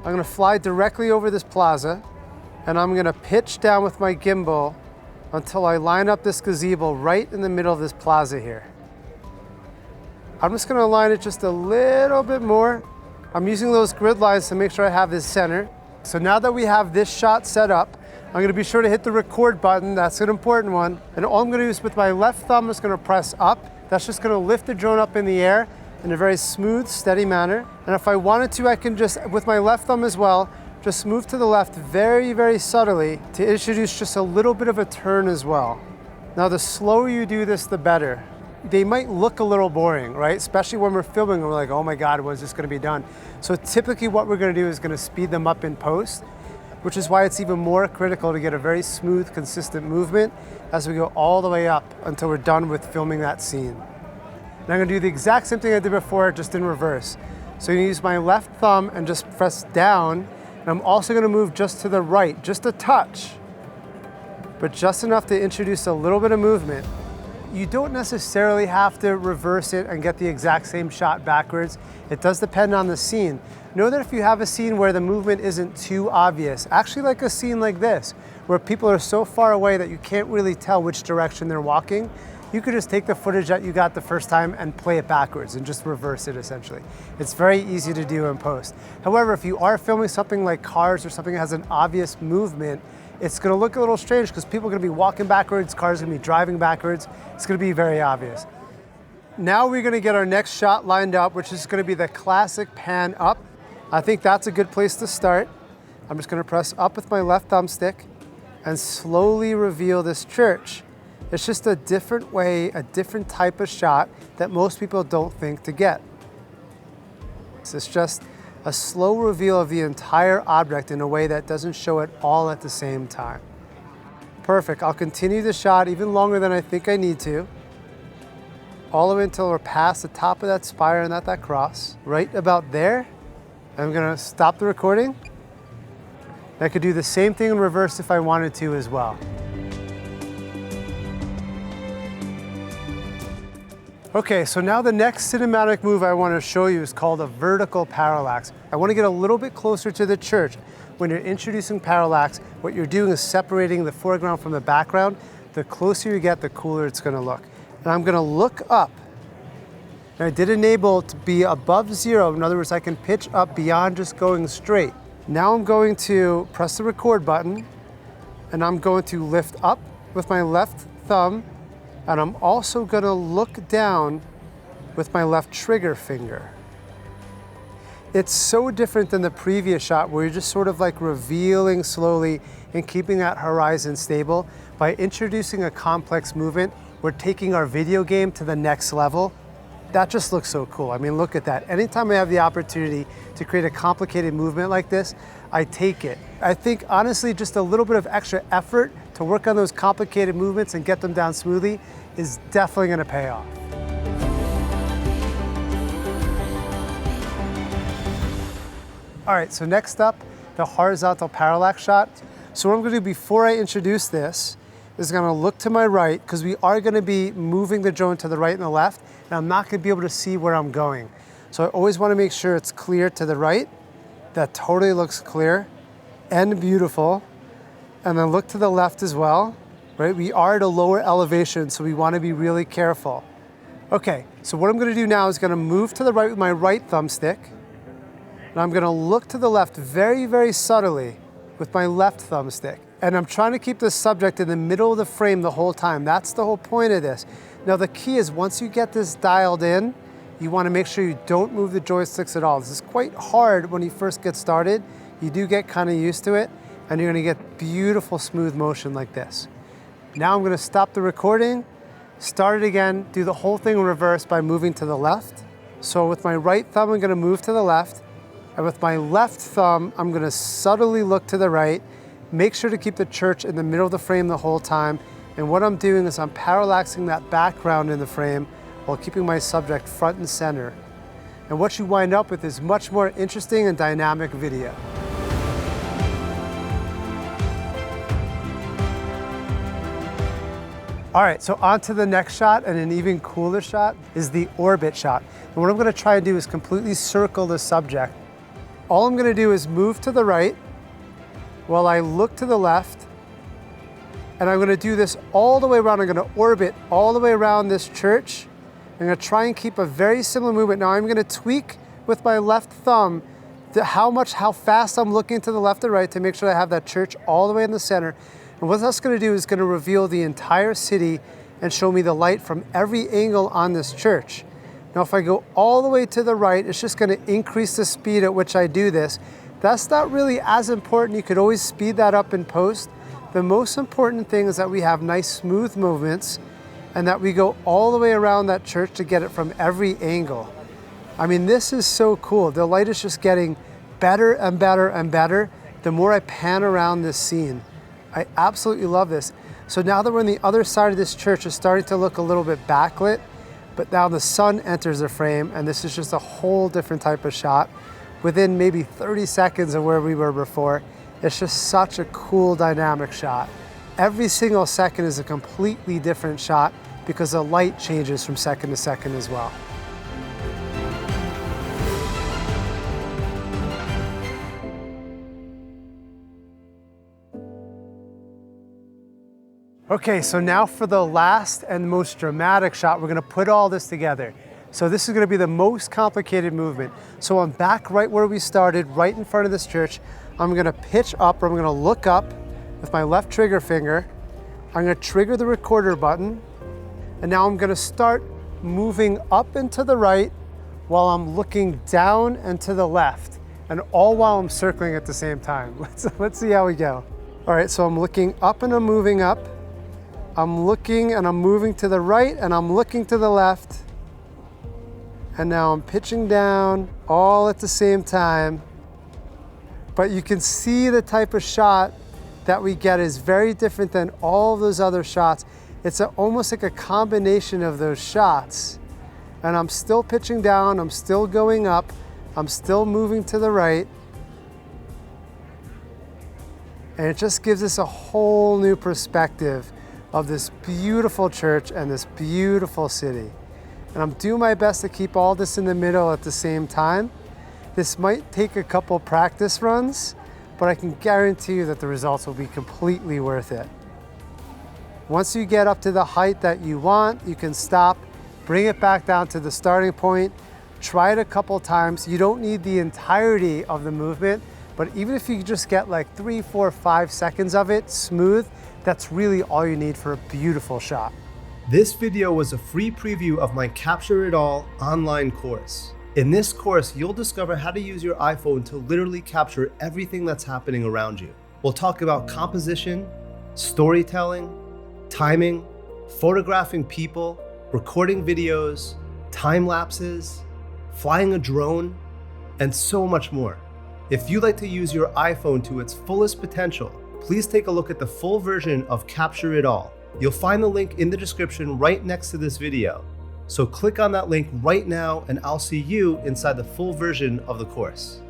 I'm gonna fly directly over this plaza, and I'm gonna pitch down with my gimbal until I line up this gazebo right in the middle of this plaza here. I'm just gonna align it just a little bit more. I'm using those grid lines to make sure I have this center. So now that we have this shot set up, I'm gonna be sure to hit the record button. That's an important one. And all I'm gonna do is with my left thumb, I'm just gonna press up. That's just gonna lift the drone up in the air in a very smooth, steady manner. And if I wanted to, I can just, with my left thumb as well, just move to the left very, very subtly to introduce just a little bit of a turn as well. Now, the slower you do this, the better. They might look a little boring, right? Especially when we're filming and we're like, oh my God, when's this gonna be done? So typically what we're gonna do is gonna speed them up in post, which is why it's even more critical to get a very smooth, consistent movement as we go all the way up until we're done with filming that scene. And I'm gonna do the exact same thing I did before, just in reverse. So I'm gonna use my left thumb and just press down, and I'm also gonna move just to the right, just a touch, but just enough to introduce a little bit of movement. You don't necessarily have to reverse it and get the exact same shot backwards. It does depend on the scene. Know that if you have a scene where the movement isn't too obvious, actually like a scene like this, where people are so far away that you can't really tell which direction they're walking, you could just take the footage that you got the first time and play it backwards and just reverse it essentially. It's very easy to do in post. However, if you are filming something like cars or something that has an obvious movement, it's gonna look a little strange because people are gonna be walking backwards, cars are gonna be driving backwards. It's gonna be very obvious. Now we're gonna get our next shot lined up, which is gonna be the classic pan up. I think that's a good place to start. I'm just gonna press up with my left thumbstick and slowly reveal this church. It's just a different way, a different type of shot that most people don't think to get. It's just a slow reveal of the entire object in a way that doesn't show it all at the same time. Perfect, I'll continue the shot even longer than I think I need to, all the way until we're past the top of that spire and at that cross. Right about there, I'm gonna stop the recording. I could do the same thing in reverse if I wanted to as well. Okay, so now the next cinematic move I want to show you is called a vertical parallax. I want to get a little bit closer to the church. When you're introducing parallax, what you're doing is separating the foreground from the background. The closer you get, the cooler it's going to look. And I'm going to look up. And I did enable to be above zero. In other words, I can pitch up beyond just going straight. Now I'm going to press the record button, and I'm going to lift up with my left thumb, and I'm also gonna look down with my left trigger finger. It's so different than the previous shot where you're just sort of like revealing slowly and keeping that horizon stable. By introducing a complex movement, we're taking our video game to the next level. That just looks so cool. I mean, look at that. Anytime I have the opportunity to create a complicated movement like this, I take it. I think honestly, just a little bit of extra effort to work on those complicated movements and get them down smoothly is definitely gonna pay off. All right, so next up, the horizontal parallax shot. So what I'm gonna do before I introduce this is gonna look to my right, because we are gonna be moving the drone to the right and the left, and I'm not gonna be able to see where I'm going. So I always wanna make sure it's clear to the right. That totally looks clear and beautiful. And then look to the left as well, right? We are at a lower elevation, so we wanna be really careful. Okay, so what I'm gonna do now is gonna move to the right with my right thumbstick, and I'm gonna look to the left very, very subtly with my left thumbstick. And I'm trying to keep the subject in the middle of the frame the whole time. That's the whole point of this. Now the key is once you get this dialed in, you wanna make sure you don't move the joysticks at all. This is quite hard when you first get started. You do get kind of used to it, and you're gonna get beautiful smooth motion like this. Now I'm gonna stop the recording, start it again, do the whole thing in reverse by moving to the left. So with my right thumb, I'm gonna move to the left, and with my left thumb, I'm gonna subtly look to the right. Make sure to keep the church in the middle of the frame the whole time. And what I'm doing is I'm parallaxing that background in the frame while keeping my subject front and center. And what you wind up with is much more interesting and dynamic video. All right, so on to the next shot, and an even cooler shot is the orbit shot. And what I'm gonna try and do is completely circle the subject. All I'm gonna do is move to the right while I look to the left, and I'm gonna do this all the way around. I'm gonna orbit all the way around this church. I'm gonna try and keep a very similar movement. Now I'm gonna tweak with my left thumb how fast I'm looking to the left or right to make sure I have that church all the way in the center. And what that's gonna do is gonna reveal the entire city and show me the light from every angle on this church. Now, if I go all the way to the right, it's just gonna increase the speed at which I do this. That's not really as important. You could always speed that up in post. The most important thing is that we have nice smooth movements and that we go all the way around that church to get it from every angle. I mean, this is so cool. The light is just getting better and better and better the more I pan around this scene. I absolutely love this. So now that we're on the other side of this church, it's starting to look a little bit backlit, but now the sun enters the frame and this is just a whole different type of shot. Within maybe 30 seconds of where we were before, it's just such a cool dynamic shot. Every single second is a completely different shot because the light changes from second to second as well. Okay, so now for the last and most dramatic shot, we're gonna put all this together. So this is gonna be the most complicated movement. So I'm back right where we started, right in front of this church. I'm gonna pitch up, or I'm gonna look up with my left trigger finger. I'm gonna trigger the recorder button, and now I'm gonna start moving up and to the right while I'm looking down and to the left, and all while I'm circling at the same time. Let's see how we go. All right, so I'm looking up and I'm moving up. I'm looking and I'm moving to the right and I'm looking to the left. And now I'm pitching down all at the same time. But you can see the type of shot that we get is very different than all those other shots. It's almost like a combination of those shots. And I'm still pitching down, I'm still going up, I'm still moving to the right. And it just gives us a whole new perspective of this beautiful church and this beautiful city. And I'm doing my best to keep all this in the middle at the same time. This might take a couple practice runs, but I can guarantee you that the results will be completely worth it. Once you get up to the height that you want, you can stop, bring it back down to the starting point, try it a couple times. You don't need the entirety of the movement, but even if you just get like 3, 4, 5 seconds of it smooth, that's really all you need for a beautiful shot. This video was a free preview of my Capture It All online course. In this course, you'll discover how to use your iPhone to literally capture everything that's happening around you. We'll talk about composition, storytelling, timing, photographing people, recording videos, time lapses, flying a drone, and so much more. If you'd like to use your iPhone to its fullest potential, please take a look at the full version of Capture It All. You'll find the link in the description right next to this video. So click on that link right now and I'll see you inside the full version of the course.